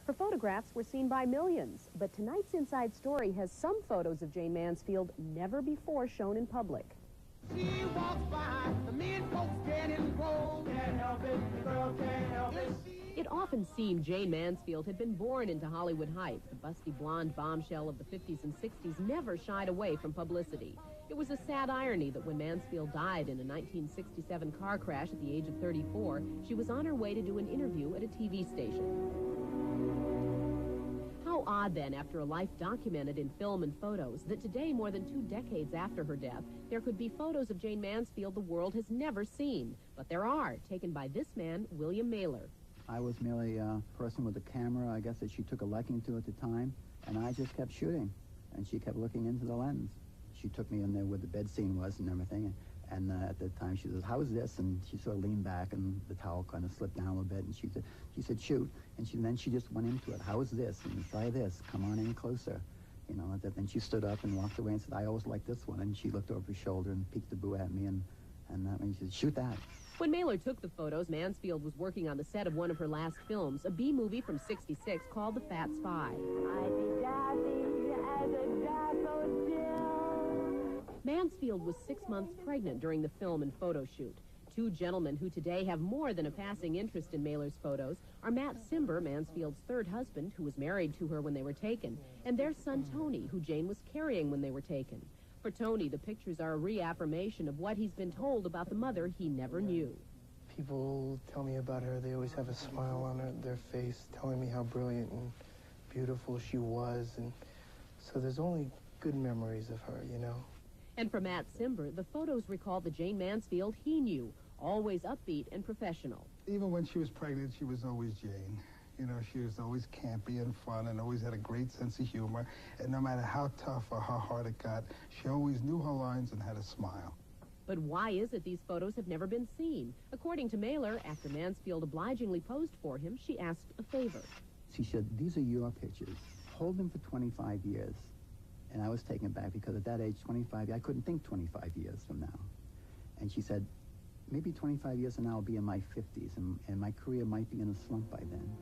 Her photographs were seen by millions, but tonight's Inside Story has some photos of Jayne Mansfield never before shown in public. She walks by, the men folks get enrolled. Can't help it, the girl can't help it. It often seemed Jayne Mansfield had been born into Hollywood hype. The busty blonde bombshell of the 50s and 60s never shied away from publicity. It was a sad irony that when Mansfield died in a 1967 car crash at the age of 34, she was on her way to do an interview at a TV station. How odd, then, after a life documented in film and photos, that today, more than 2 decades after her death, there could be photos of Jayne Mansfield the world has never seen. But there are, taken by this man, William Mailer. I was merely a person with a camera, I guess, that she took a liking to at the time, and I just kept shooting, and she kept looking into the lens. She took me in there where the bed scene was and everything, and at the time she says, "How's this?" And she sort of leaned back, and the towel kind of slipped down a little bit, and she said, "Shoot," and then she just went into it. "How's this?" And "Try this. Come on in closer." You know, then she stood up and walked away and said, "I always liked this one," and she looked over her shoulder and peeked the boo at me, and that means she said, "Shoot that." When Mailer took the photos, Mansfield was working on the set of one of her last films, a B movie from '66 called The Fat Spy. Mansfield was 6 months pregnant during the film and photo shoot. Two gentlemen who today have more than a passing interest in Mailer's photos are Matt Cimber, Mansfield's third husband, who was married to her when they were taken, and their son Tony, who Jayne was carrying when they were taken. For Tony, the pictures are a reaffirmation of what he's been told about the mother he never knew. People tell me about her. They always have a smile on their face, telling me how brilliant and beautiful she was. And so there's only good memories of her, you know. And for Matt Cimber, the photos recall the Jayne Mansfield he knew, always upbeat and professional. Even when she was pregnant, she was always Jayne. You know, she was always campy and fun and always had a great sense of humor. And no matter how tough or how hard it got, she always knew her lines and had a smile. But why is it these photos have never been seen? According to Mailer, after Mansfield obligingly posed for him, she asked a favor. She said, "These are your pictures. Hold them for 25 years. And I was taken back because at that age, 25, I couldn't think 25 years from now. And she said, maybe 25 years from now I'll be in my 50s, and my career might be in a slump by then.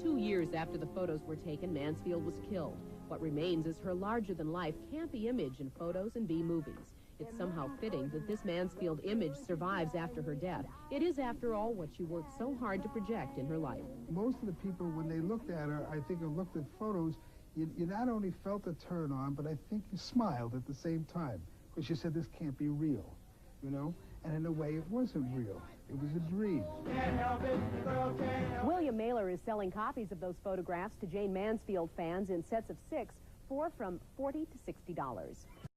2 years after the photos were taken, Mansfield was killed. What remains is her larger-than-life, campy image in photos and B movies. It's somehow fitting that this Mansfield image survives after her death. It is, after all, what she worked so hard to project in her life. Most of the people, when they looked at her, I think, and looked at photos, you not only felt a turn on, but I think you smiled at the same time. Because you said, this can't be real, you know? And in a way, it wasn't real. It was a dream. Can't help it, the girl can't help it. William Mailer is selling copies of those photographs to Jayne Mansfield fans in sets of 6 for from $40 to $60.